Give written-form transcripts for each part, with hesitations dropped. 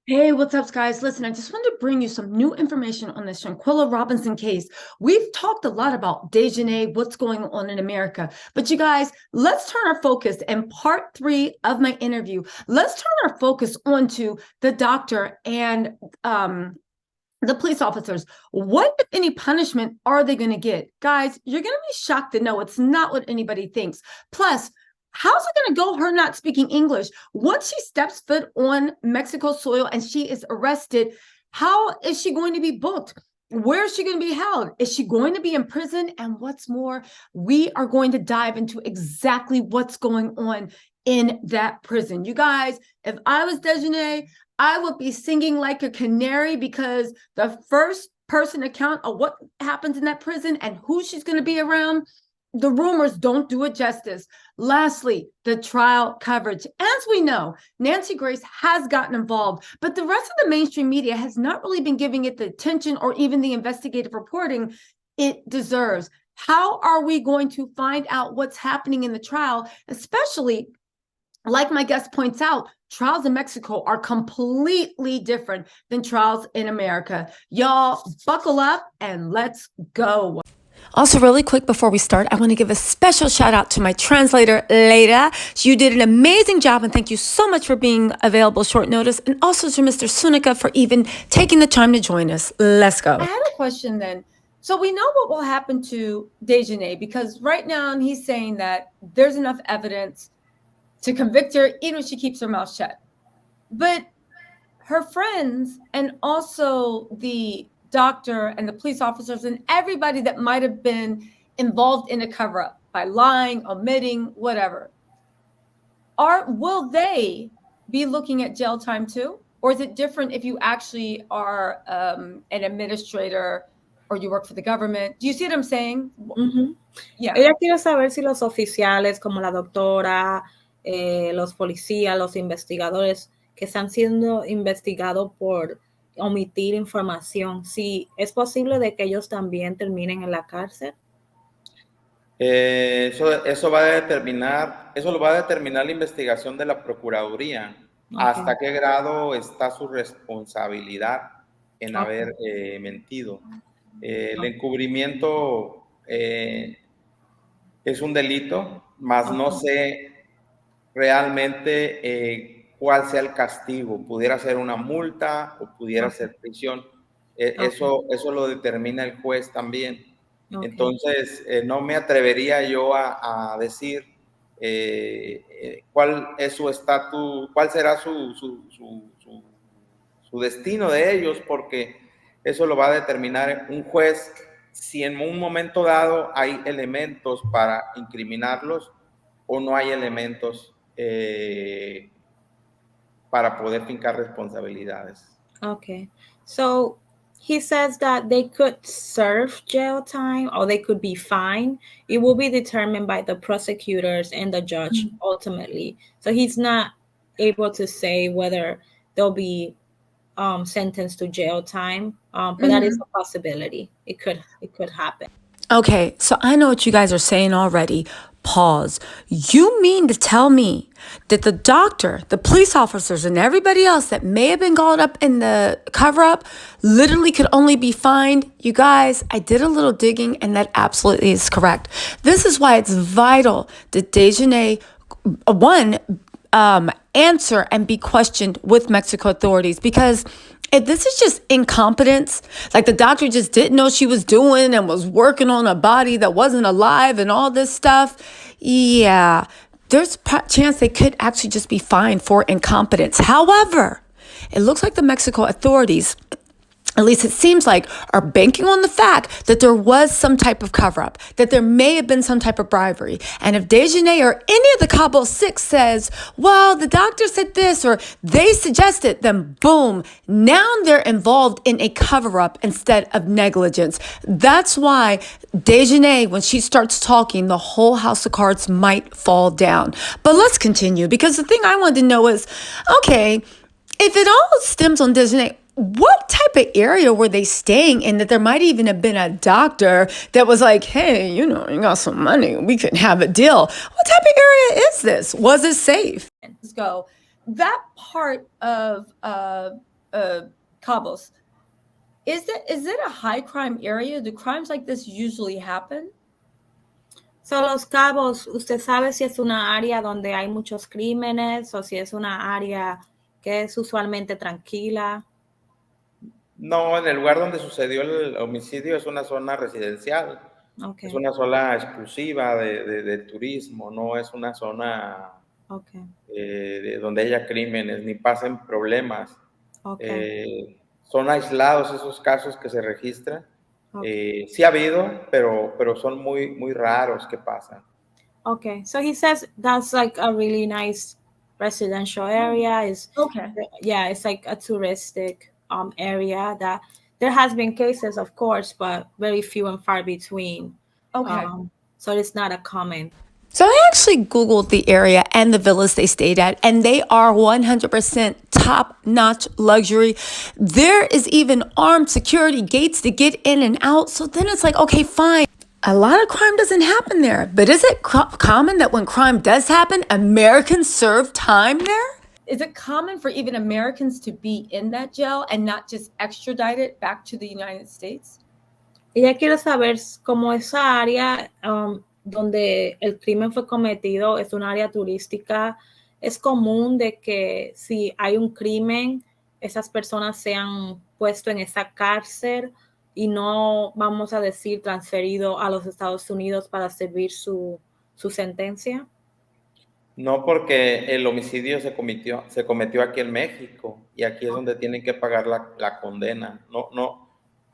Hey, what's up, guys? Listen, I just wanted to bring you some new information on this Shanquella Robinson case. We've talked a lot about Daejhanae, what's going on in America. But you guys, let's turn our focus in part 3 of my interview. Let's turn our focus onto the doctor and the police officers. What, if any, punishment are they going to get? Guys, you're going to be shocked to know it's not what anybody thinks. Plus, how's it going to go, her not speaking English? Once she steps foot on Mexico soil and she is arrested, how is she going to be booked? Where is she going to be held? Is she going to be in prison? And what's more, we are going to dive into exactly what's going on in that prison. You guys, if I was Daejhanae, I would be singing like a canary, because the first person account of what happens in that prison and who she's going to be around, the rumors don't do it justice. Lastly, the trial coverage. As we know, Nancy Grace has gotten involved, but the rest of the mainstream media has not really been giving it the attention or even the investigative reporting it deserves. How are we going to find out what's happening in the trial, especially, like my guest points out, trials in Mexico are completely different than trials in America. Y'all buckle up and let's go. Also, really quick before we start, I want to give a special shout out to my translator, Leila. You did an amazing job, and thank you so much for being available short notice, and also to Mr. Sunika for even taking the time to join us. Let's go. I had a question then. So we know what will happen to Daejhanae, because right now he's saying that there's enough evidence to convict her, even if she keeps her mouth shut. But her friends and also the doctor and the police officers and everybody that might have been involved in a cover-up by lying, omitting, whatever, will they be looking at jail time too? Or is it different if you actually are an administrator or you work for the government? Do you see what I'm saying? Yeah. Ella quiere saber si los oficiales como la doctora, los policías, los investigadores que están siendo investigados por omitir información, si es posible de que ellos también terminen en la cárcel. Eso va a determinar, eso lo va a determinar la investigación de la Procuraduría. Okay. Hasta qué grado está su responsabilidad en haber mentido. El encubrimiento es un delito, mas no sé realmente cuál sea el castigo. Pudiera ser una multa o pudiera ser prisión. Eso lo determina el juez también. Entonces, no me atrevería yo a decir cuál es su estatus, cuál será su destino de ellos, porque eso lo va a determinar un juez. Si en un momento dado hay elementos para incriminarlos o no hay elementos para poder fincar responsabilidades. Okay, so he says that they could serve jail time or they could be fined. It will be determined by the prosecutors and the judge ultimately. So he's not able to say whether they'll be sentenced to jail time, but that is a possibility. It could happen. Okay, so I know what you guys are saying already. Pause. You mean to tell me that the doctor, the police officers, and everybody else that may have been called up in the cover-up literally could only be fined? You guys, I did a little digging, and that absolutely is correct. This is why it's vital that Daejhanae, answer and be questioned with Mexico authorities, because if this is just incompetence, like the doctor just didn't know she was doing and was working on a body that wasn't alive and all this stuff, yeah, there's a chance they could actually just be fined for incompetence. However, it looks like the Mexico authorities, at least it seems like, are banking on the fact that there was some type of cover-up, that there may have been some type of bribery. And if Daejhanae or any of the Cabo 6 says, well, the doctor said this or they suggested, then boom, now they're involved in a cover-up instead of negligence. That's why Daejhanae, when she starts talking, the whole house of cards might fall down. But let's continue, because the thing I wanted to know is, okay, if it all stems on Daejhanae, what type of area were they staying in that there might even have been a doctor that was like, hey, you got some money, we can have a deal? What type of area is this? Was it safe? Let's go. That part of Cabos. Is it a high crime area? Do crimes like this usually happen? So, Los Cabos, ¿usted sabe si es una área donde hay muchos crímenes o si es una área que es usualmente tranquila? No, en el lugar donde sucedió el homicidio es una zona residencial, Okay, es una zona exclusiva de turismo, no es una zona okay, donde haya crímenes ni pasen problemas. okay, Son aislados esos casos que se registran. okay. Sí ha habido, pero son muy, muy raros que pasan. Okay, so he says that's like a really nice residential area. Okay. Yeah, it's like a touristic area that there has been cases, of course, but very few and far between. Okay. So it's not a common. So I actually Googled the area and the villas they stayed at, and they are 100% top-notch luxury. There is even armed security gates to get in and out. So then it's like, okay, fine. A lot of crime doesn't happen there, but is it common that when crime does happen, Americans serve time there? Is it common for even Americans to be in that jail and not just extradited back to the United States? Ella quiere saber cómo esa área donde el crimen fue cometido es un área turística. Es común de que si hay un crimen, esas personas sean puestas en esa cárcel y no, vamos a decir, transferido a los Estados Unidos para servir su sentencia. No, porque el homicidio se cometió aquí en México y aquí es donde tienen que pagar la condena. No.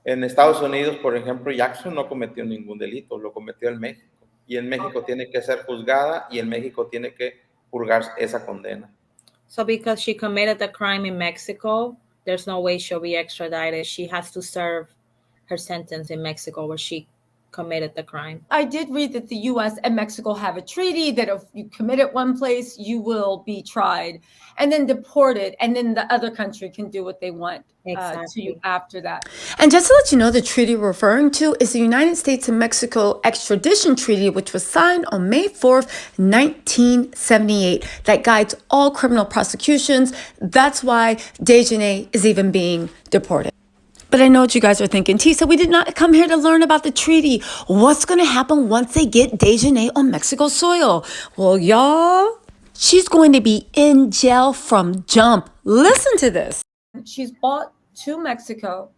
En Estados Unidos, por ejemplo, Jackson no cometió ningún delito, lo cometió en México. Y en México tiene que ser juzgada y en México tiene que purgar esa condena. So because she committed the crime in Mexico, there's no way she'll be extradited. She has to serve her sentence in Mexico where she committed the crime. I did read that the U.S. and Mexico have a treaty that if you commit it one place, you will be tried and then deported, and then the other country can do what they want to you after that. And just to let you know, the treaty we're referring to is the United States and Mexico Extradition Treaty, which was signed on May 4th, 1978, that guides all criminal prosecutions. That's why Daejhanae is even being deported. But I know what you guys are thinking. Tisa, we did not come here to learn about the treaty. What's going to happen once they get Daejhanae on Mexico soil? Well, y'all, she's going to be in jail from jump. Listen to this. She's brought to Mexico,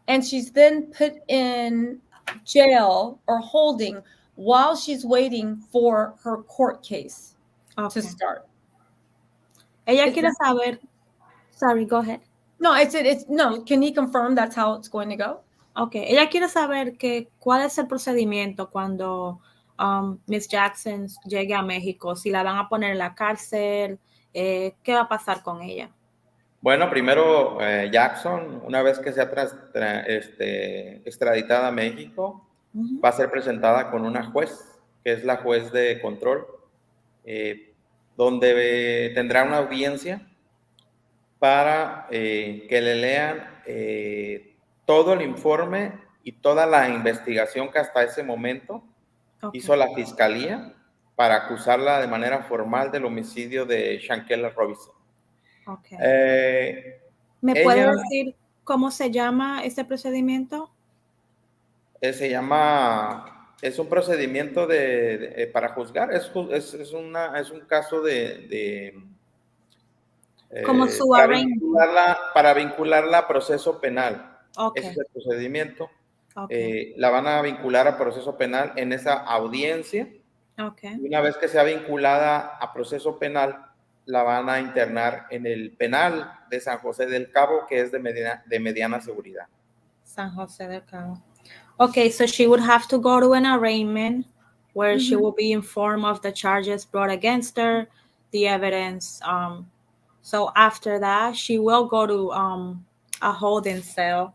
and she's then put in jail or holding while she's waiting for her court case to start. Ella quiere saber. Sorry, go ahead. No, no. Can he confirm that's how it's going to go? Okay. Ella quiere saber cuál es el procedimiento cuando Miss Jackson llegue a México. Si la van a poner en la cárcel, ¿qué va a pasar con ella? Bueno, primero Jackson, una vez que sea extraditada a México, va a ser presentada con una juez, que es la juez de control, donde tendrá una audiencia para que le lean todo el informe y toda la investigación que hasta ese momento hizo la fiscalía para acusarla de manera formal del homicidio de Shanquella Robinson. Okay. ¿Me puede decir cómo se llama ese procedimiento? Es un procedimiento para juzgar, es un caso como su para vincularla a proceso penal. Okay. Ese es el procedimiento. Okay. La van a vincular a proceso penal en esa audiencia. Okay. Y una vez que sea vinculada a proceso penal, la van a internar en el penal de San José del Cabo, que es de mediana seguridad. San José del Cabo. Okay, so she would have to go to an arraignment where she will be informed of the charges brought against her, the evidence. So after that, she will go to a holding cell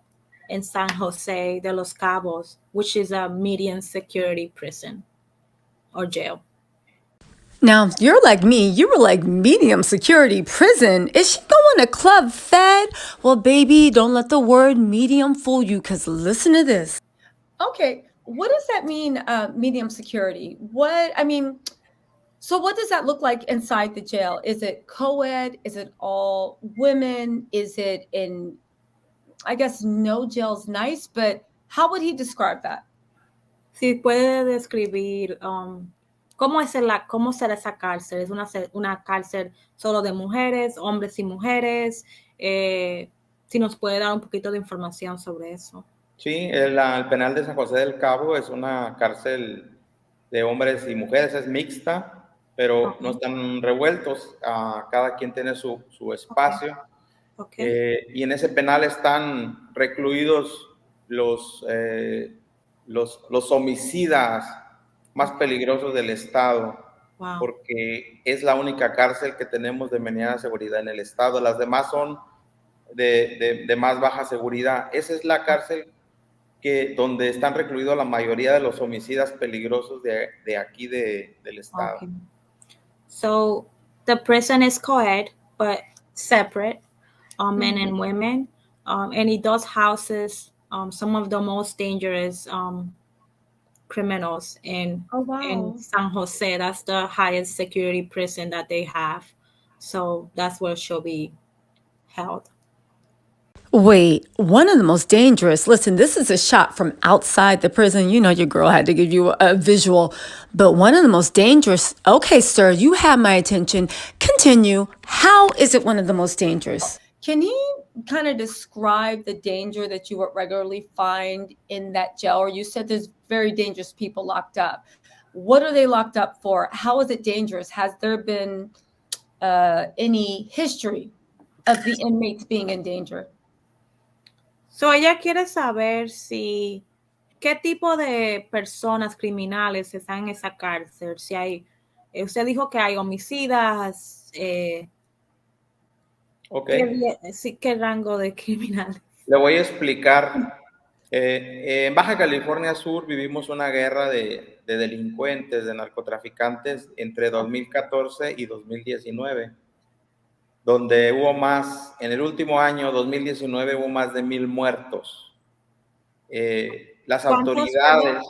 in San Jose de los Cabos, which is a medium security prison or jail. Now, you're like me. You were like medium security prison. Is she going to Club Fed? Well, baby, don't let the word medium fool you, because listen to this. Okay, what does that mean, medium security? So what does that look like inside the jail? Is it co-ed? Is it all women? Is it in, I guess no jail's nice, but how would he describe that? Si puede describir cómo será esa cárcel. ¿Es una cárcel solo de mujeres, hombres y mujeres? Si nos puede dar un poquito de información sobre eso. Sí, el penal de San José del Cabo es una cárcel de hombres y mujeres, es mixta, pero no están revueltos, cada quien tiene su espacio. Y en ese penal están recluidos los homicidas más peligrosos del estado, porque es la única cárcel que tenemos de mediana seguridad en el estado. Las demás son de más baja seguridad. Esa es la cárcel donde están recluidos la mayoría de los homicidas peligrosos de aquí del estado. Okay. So the prison is co-ed, but separate, men and women, and it does houses some of the most dangerous criminals in San Jose. That's the highest security prison that they have. So that's where she'll be held. Wait, one of the most dangerous. Listen, this is a shot from outside the prison. You know, your girl had to give you a visual, but one of the most dangerous. Okay, sir, you have my attention. Continue. How is it one of the most dangerous? Can you kind of describe the danger that you would regularly find in that jail? Or you said there's very dangerous people locked up. What are they locked up for? How is it dangerous? Has there been any history of the inmates being in danger? So ella quiere saber qué tipo de personas criminales están en esa cárcel. Si hay, usted dijo que hay homicidas. ¿Qué rango de criminales? Le voy a explicar. En Baja California Sur vivimos una guerra de delincuentes, de narcotraficantes entre 2014 y 2019. Donde hubo más, en el último año, 2019, hubo más de 1,000 muertos. Las autoridades,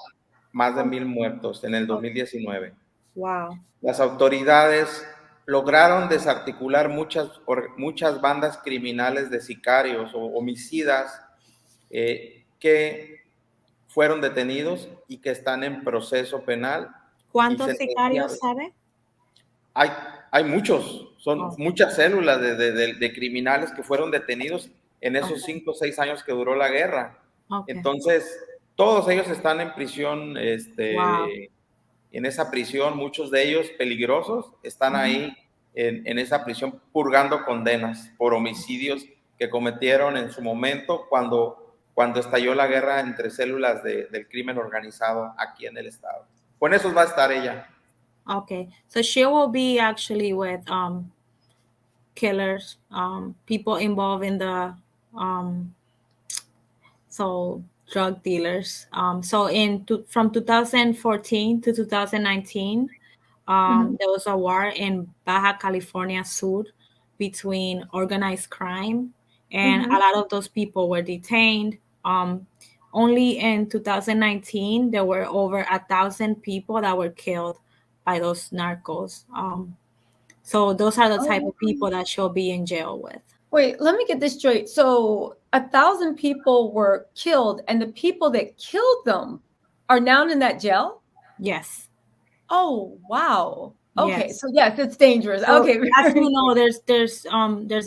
más de 1,000 muertos en el 2019. Wow. Las autoridades lograron desarticular muchas bandas criminales de sicarios o homicidas que fueron detenidos y que están en proceso penal. ¿Cuántos sicarios sabe? Hay muchos, son muchas células de criminales que fueron detenidos en esos 5 o 6 años que duró la guerra. Entonces, todos ellos están en prisión, en esa prisión, muchos de ellos peligrosos, están ahí en esa prisión purgando condenas por homicidios que cometieron en su momento cuando estalló la guerra entre células del crimen organizado aquí en el estado. Con esos va a estar ella. Okay, so she will be actually with killers, people involved in the drug dealers. So from 2014 to 2019, there was a war in Baja California Sur between organized crime, and a lot of those people were detained. Only in 2019, there were over 1,000 people that were killed by those narcos. So those are the type of people that she'll be in jail with. Wait, let me get this straight. So 1,000 people were killed, and the people that killed them are now in that jail? Yes. Oh, wow. Okay, yes. So yes, it's dangerous. So, okay. As you know, there's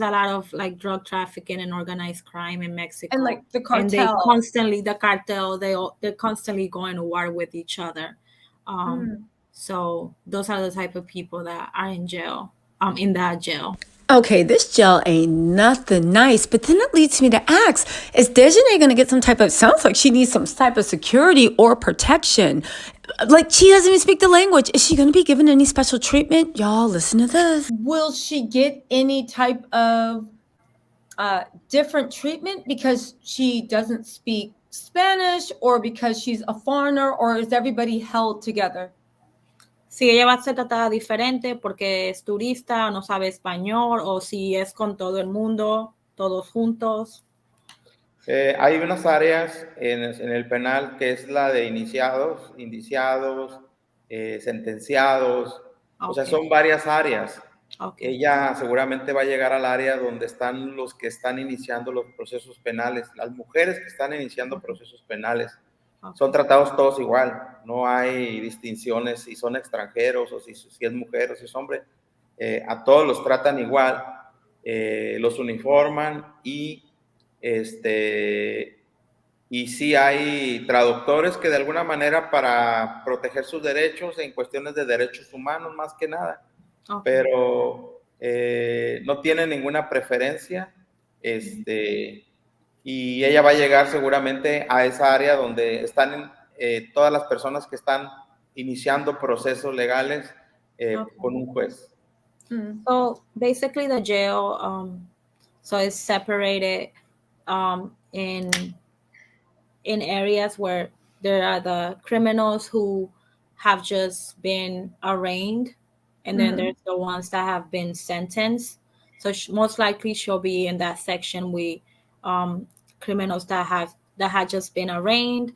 a lot of like drug trafficking and organized crime in Mexico. And like the cartel. And the cartel, they're constantly going to war with each other. So those are the type of people that are in jail, in that jail. Okay, this jail ain't nothing nice, but then it leads me to ask, is Daejhanae going to get some type of, sounds like she needs some type of security or protection. Like, she doesn't even speak the language. Is she going to be given any special treatment? Y'all, listen to this. Will she get any type of different treatment because she doesn't speak Spanish or because she's a foreigner, or is everybody held together? Si ella va a ser tratada diferente porque es turista, no sabe español, o si es con todo el mundo, todos juntos. Hay unas áreas en el penal que es la de indiciados, sentenciados, O sea, Okay. son varias áreas. Okay. Ella seguramente va a llegar al área donde están los que están iniciando los procesos penales. Las mujeres que están iniciando procesos penales son tratados todos igual. No hay distinciones si son extranjeros o si es mujer o si es hombre. A todos los tratan igual. Los uniforman y sí hay traductores que de alguna manera para proteger sus derechos en cuestiones de derechos humanos más que nada, pero no tiene ninguna preferencia, y ella va a llegar seguramente a esa área donde están todas las personas que están iniciando procesos legales con un juez. So basically the jail, so it's separated in areas where there are the criminals who have just been arraigned, and then there's the ones that have been sentenced. So most likely she'll be in that section with criminals that had just been arraigned.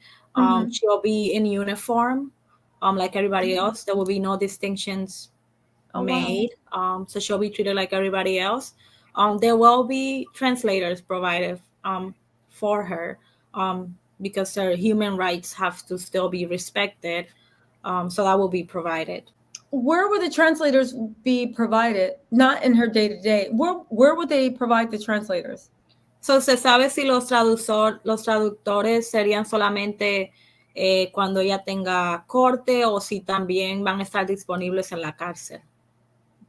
She'll be in uniform, like everybody else. There will be no distinctions made. So she'll be treated like everybody else. There will be translators provided for her, because her human rights have to still be respected. So that will be provided. Where would the translators be provided? Not in her day-to-day. Where would they provide the translators? So se sabe si los traductores serían solamente cuando ella tenga corte, o si también van a estar disponibles en la cárcel.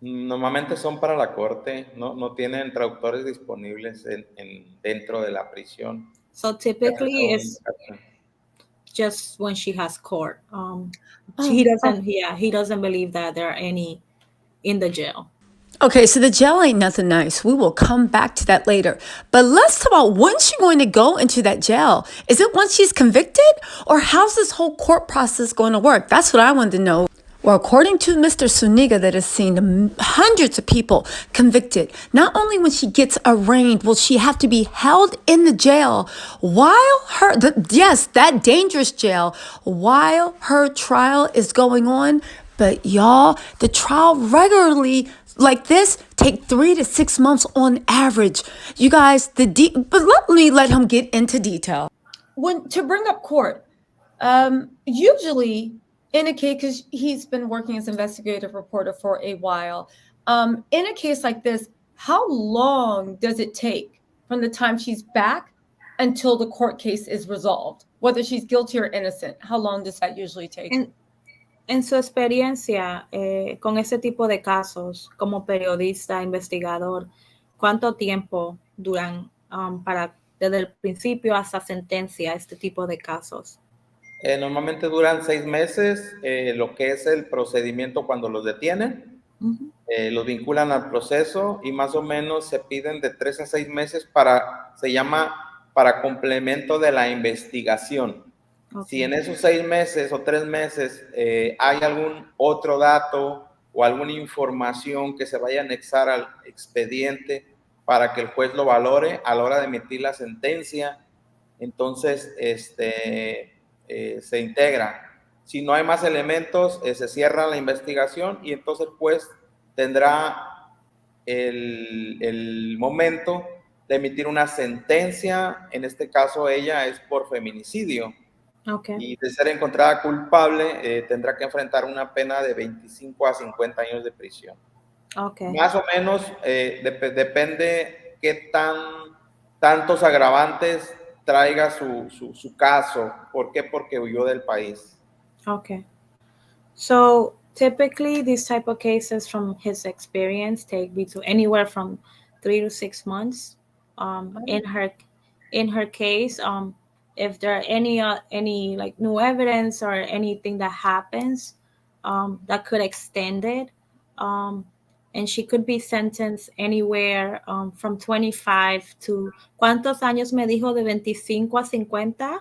Normalmente son para la corte, no tienen traductores disponibles dentro de la prisión. So typically it's just when she has court. He doesn't believe that there are any in the jail. Okay, so the jail ain't nothing nice. We will come back to that later. But let's talk about when's she going to go into that jail? Is it once she's convicted? Or how's this whole court process going to work? That's what I wanted to know. Well, according to Mr. Suniga, that has seen hundreds of people convicted, not only when she gets arraigned will she have to be held in the jail while that dangerous jail, while her trial is going on. But y'all, the trial regularly like this take 3 to 6 months on average. You guys, but let him get into detail. To bring up court, usually in a case, because he's been working as investigative reporter for a while, in a case like this, how long does it take from the time she's back until the court case is resolved, whether she's guilty or innocent? How long does that usually take? En su experiencia con ese tipo de casos, como periodista, investigador, ¿cuánto tiempo duran desde el principio hasta sentencia este tipo de casos? Normalmente duran 6 meses, lo que es el procedimiento cuando los detienen. Los vinculan al proceso y más o menos se piden de 3 a 6 meses se llama para complemento de la investigación. Si en esos 6 meses o 3 meses hay algún otro dato o alguna información que se vaya a anexar al expediente para que el juez lo valore a la hora de emitir la sentencia, entonces se integra. Si no hay más elementos, se cierra la investigación y entonces el juez tendrá el momento de emitir una sentencia. En este caso ella es por feminicidio. Y de ser encontrada culpable tendrá que enfrentar una pena de 25 a 50 años de prisión. Más o menos depende qué tantos agravantes traiga su caso. ¿Por qué? Porque huyó del país. Okay. So typically these type of cases, from his experience, take anywhere from 3 to 6 months. In her case, if there are any like new evidence or anything that happens that could extend it, and she could be sentenced anywhere from 25 to ¿cuántos años me dijo? De 25 a 50?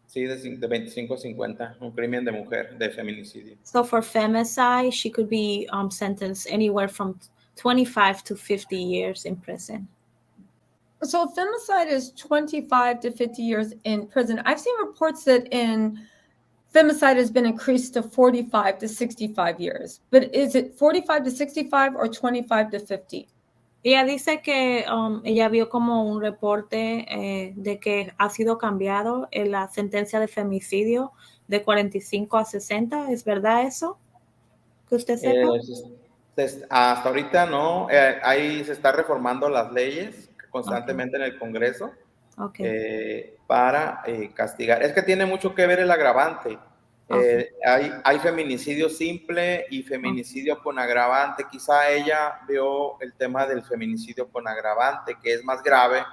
Sí, de 25 a 50, un crimen de mujer, de feminicidio. So for femicide, she could be sentenced anywhere from 25 to 50 years in prison. So femicide is 25 to 50 years in prison. I've seen reports that in femicide has been increased to 45 to 65 years. But is it 45 to 65 or 25 to 50? Ella dice que ella vio como un reporte de que ha sido cambiado en la sentencia de femicidio de 45 a 60. ¿Es verdad eso? ¿Que usted sepa? Hasta ahorita no. Ahí se está reformando las leyes constantemente en el Congreso para castigar. Es que tiene mucho que ver el agravante. Hay feminicidio simple y feminicidio con agravante. Quizá ella vio el tema del feminicidio con agravante, que es más grave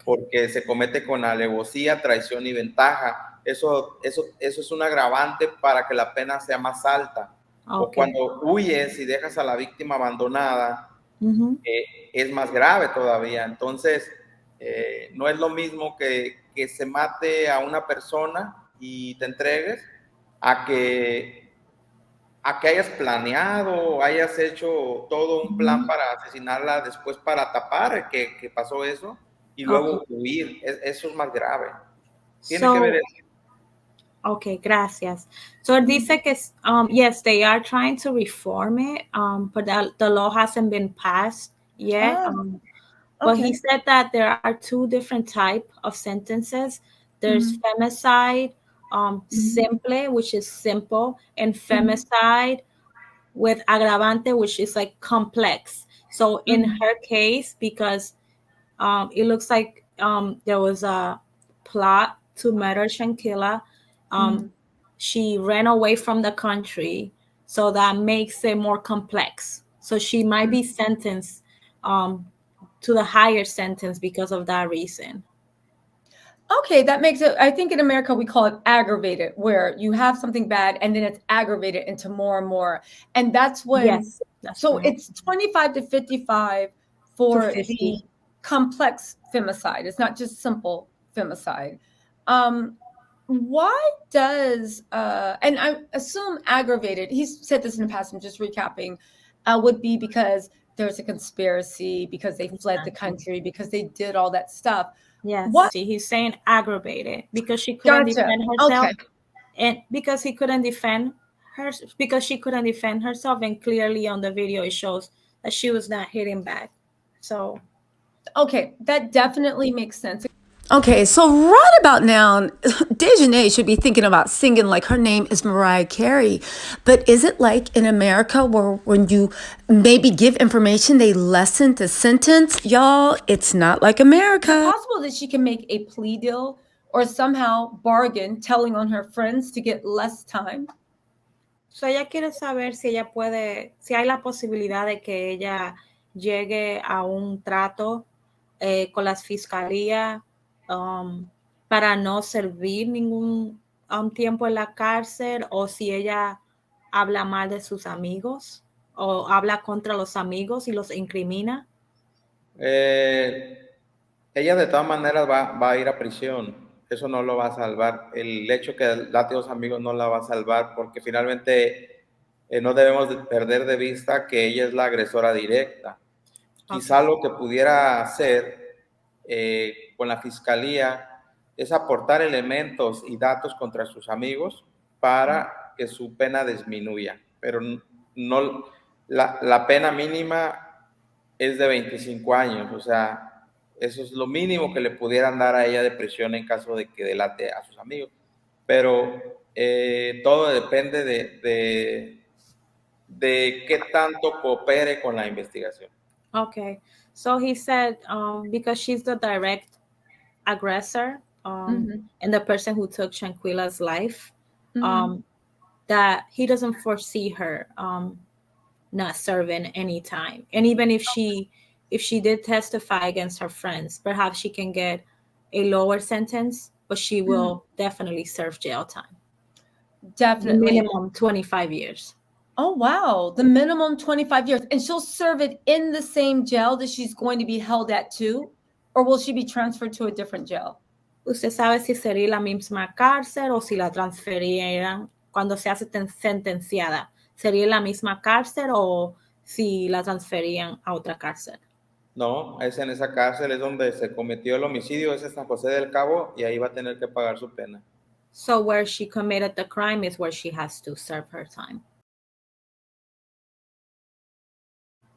porque se comete con alevosía, traición y ventaja. Eso es un agravante para que la pena sea más alta. O cuando huyes y dejas a la víctima abandonada, es más grave todavía. Entonces, no es lo mismo que se mate a una persona y te entregues a que hayas planeado, hayas hecho todo un plan para asesinarla, después para tapar que pasó eso y luego huir. Eso es más grave. Tiene que ver eso. Okay, gracias. So it dice que yes, they are trying to reform it, but the law hasn't been passed yet. But he said that there are two different types of sentences. There's femicide, simple, which is simple, and femicide with agravante, which is like complex. So in her case, because it looks like there was a plot to murder Shanquella, she ran away from the country, so that makes it more complex. So she might be sentenced to the higher sentence because of that reason. Okay, that makes it, I think in America we call it aggravated, where you have something bad and then it's aggravated into more and more. And that's when, so correct. It's 25 to 55 for the complex femicide. It's not just simple femicide. Why does, and I assume aggravated, he's said this in the past, I'm just recapping, would be because there's a conspiracy, because they fled the country, because they did all that stuff. Yes, he's saying aggravated because she couldn't defend herself, and because he couldn't defend her, because she couldn't defend herself, and clearly on the video it shows that she was not hitting back. So, okay, that definitely makes sense. Okay, so right about now, Daejhanae should be thinking about singing like her name is Mariah Carey. But is it like in America where when you maybe give information, they lessen the sentence? Y'all, it's not like America. Is it possible that she can make a plea deal or somehow bargain, telling on her friends to get less time? So ella quiere saber si ella puede, si hay la posibilidad de que ella llegue a un trato con las fiscalías para no servir ningún tiempo en la cárcel, o si ella habla mal de sus amigos o habla contra los amigos y los incrimina. Ella de todas maneras va a ir a prisión. Eso no lo va a salvar. El hecho que late a los amigos no la va a salvar, porque finalmente no debemos de perder de vista que ella es la agresora directa. Quizá lo que pudiera hacer con la fiscalía es aportar elementos y datos contra sus amigos para que su pena disminuya, pero no, la pena mínima es de 25 años, o sea, eso es lo mínimo que le pudieran dar a ella de prisión en caso de que delate a sus amigos, pero todo depende de qué tanto coopere con la investigación. Okay, so he said because she's the direct aggressor and the person who took Shanquella's life, that he doesn't foresee her not serving any time. And even if she did testify against her friends, perhaps she can get a lower sentence, but she will definitely serve jail time. Definitely. Minimum 25 years. Oh, wow. The minimum 25 years. And she'll serve it in the same jail that she's going to be held at too? Or will she be transferred to a different jail? ¿Usted sabe si sería la misma cárcel o si la transferieran cuando se hace sentenciada? ¿Sería la misma cárcel o si la transferían a otra cárcel? No, es en esa cárcel, es donde se cometió el homicidio, es en San José del Cabo, y ahí va a tener que pagar su pena. So where she committed the crime is where she has to serve her time.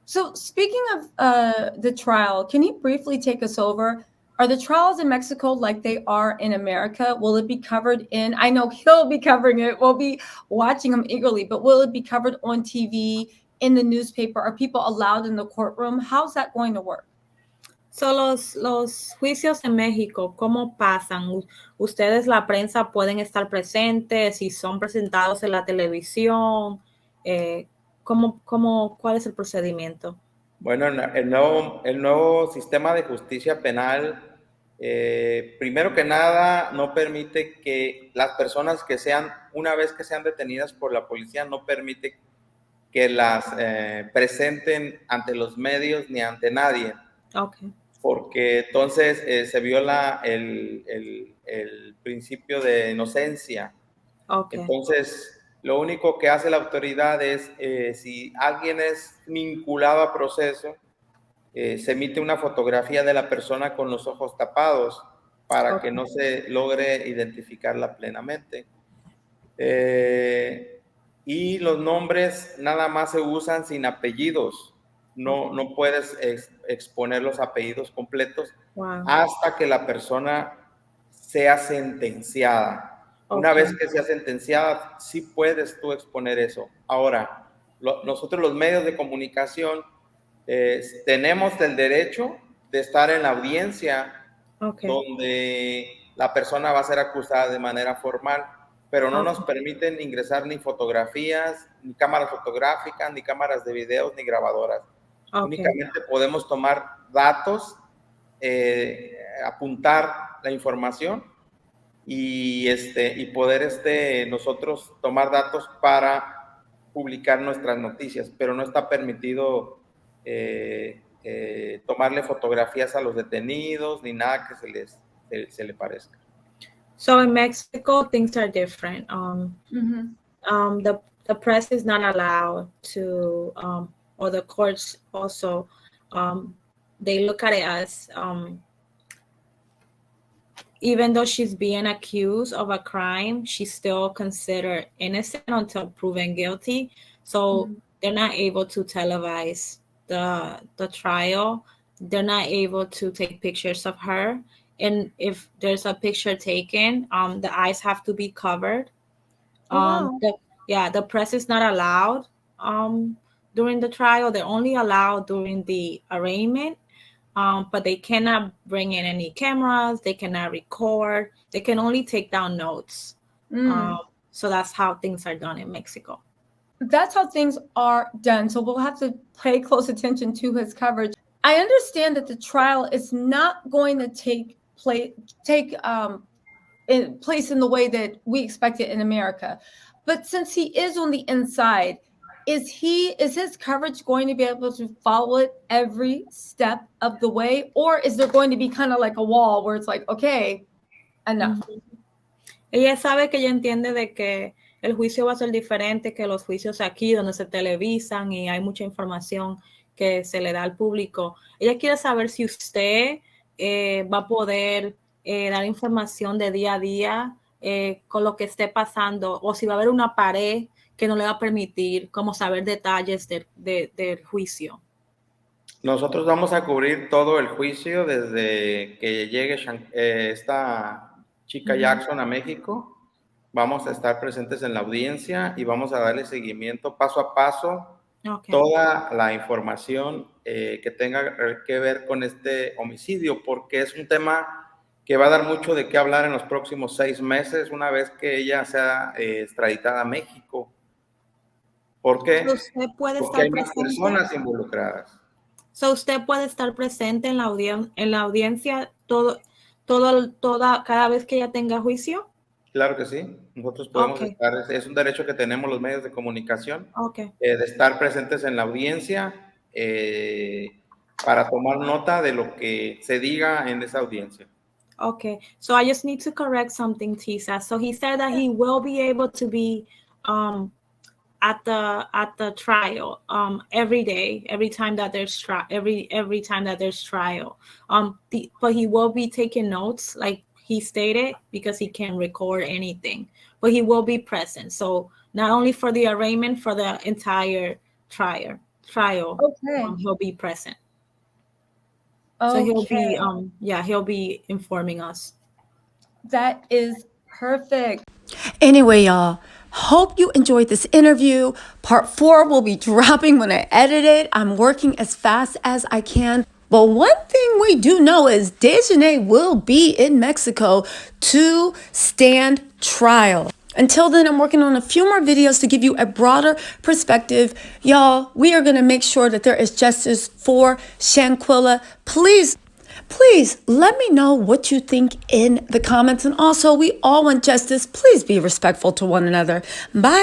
So speaking of the trial, can you briefly take us over? Are the trials in Mexico like they are in America? Will it be covered in, I know he'll be covering it, we'll be watching him eagerly, but will it be covered on TV, in the newspaper? Are people allowed in the courtroom? How's that going to work? So los juicios en México, ¿cómo pasan? ¿Ustedes, la prensa, pueden estar presentes? ¿Si son presentados en la televisión? ¿Cuál es el procedimiento? Bueno, el nuevo sistema de justicia penal, primero que nada, no permite que las personas que una vez que sean detenidas por la policía, no permite que las presenten ante los medios ni ante nadie. Okay. Porque entonces se viola el principio de inocencia. Okay. Entonces, lo único que hace la autoridad es, si alguien es vinculado a proceso, se emite una fotografía de la persona con los ojos tapados para que no se logre identificarla plenamente. Y los nombres nada más se usan sin apellidos. No puedes exponer los apellidos completos hasta que la persona sea sentenciada. Una vez que sea sentenciada, sí puedes tú exponer eso. Ahora, nosotros los medios de comunicación tenemos el derecho de estar en la audiencia donde la persona va a ser acusada de manera formal, pero no nos permiten ingresar ni fotografías, ni cámaras fotográficas, ni cámaras de videos, ni grabadoras. Únicamente podemos tomar datos, apuntar la información y poder nosotros tomar datos para publicar nuestras noticias, pero no está permitido tomarle fotografías a los detenidos ni nada que se le parezca. So in Mexico, things are different. The press is not allowed to, or the courts also, they look at it as, even though she's being accused of a crime, she's still considered innocent until proven guilty. So they're not able to televise the trial. They're not able to take pictures of her. And if there's a picture taken, the eyes have to be covered. The press is not allowed during the trial. They're only allowed during the arraignment. But they cannot bring in any cameras. They cannot record. They can only take down notes. So that's how things are done in Mexico. That's how things are done. So we'll have to pay close attention to his coverage. I understand that the trial is not going to take place in the way that we expect it in America. But since he is on the inside, is his coverage going to be able to follow it every step of the way? Or is there going to be kind of like a wall where it's like, okay, enough? Ella sabe que ella entiende de que el juicio va a ser diferente que los juicios aquí donde se televisan y hay mucha información que se le da al público. Ella quiere saber si usted va a poder dar información de día a día con lo que esté pasando, o si va a haber una pared que no le va a permitir como saber detalles del juicio. Nosotros vamos a cubrir todo el juicio desde que llegue esta chica Jackson a México. Vamos a estar presentes en la audiencia y vamos a darle seguimiento paso a paso, toda la información que tenga que ver con este homicidio, porque es un tema que va a dar mucho de qué hablar en los próximos 6 meses, una vez que ella sea extraditada a México. ¿Por qué? Usted puede Porque estar hay más presente. personas involucradas. So usted puede estar presente en la audiencia cada vez que ella tenga juicio. Claro que sí, nosotros podemos estar, es un derecho que tenemos los medios de comunicación, de estar presentes en la audiencia para tomar nota de lo que se diga en esa audiencia. Okay, so I just need to correct something, Tisa. So he said that he will be able to be at the trial every day, every time that there's trial. But he will be taking notes, like he stated, because he can't record anything, but he will be present. So not only for the arraignment, for the entire trial, Okay. he'll be present. So he'll be, he'll be informing us. That is perfect. Anyway, y'all, hope you enjoyed this interview. Part 4 will be dropping when I edit it. I'm working as fast as I can. But one thing we do know is Daejhanae will be in Mexico to stand trial. Until then, I'm working on a few more videos to give you a broader perspective. Y'all, we are going to make sure that there is justice for Shanquella. Please let me know what you think in the comments. And also, we all want justice. Please be respectful to one another. Bye.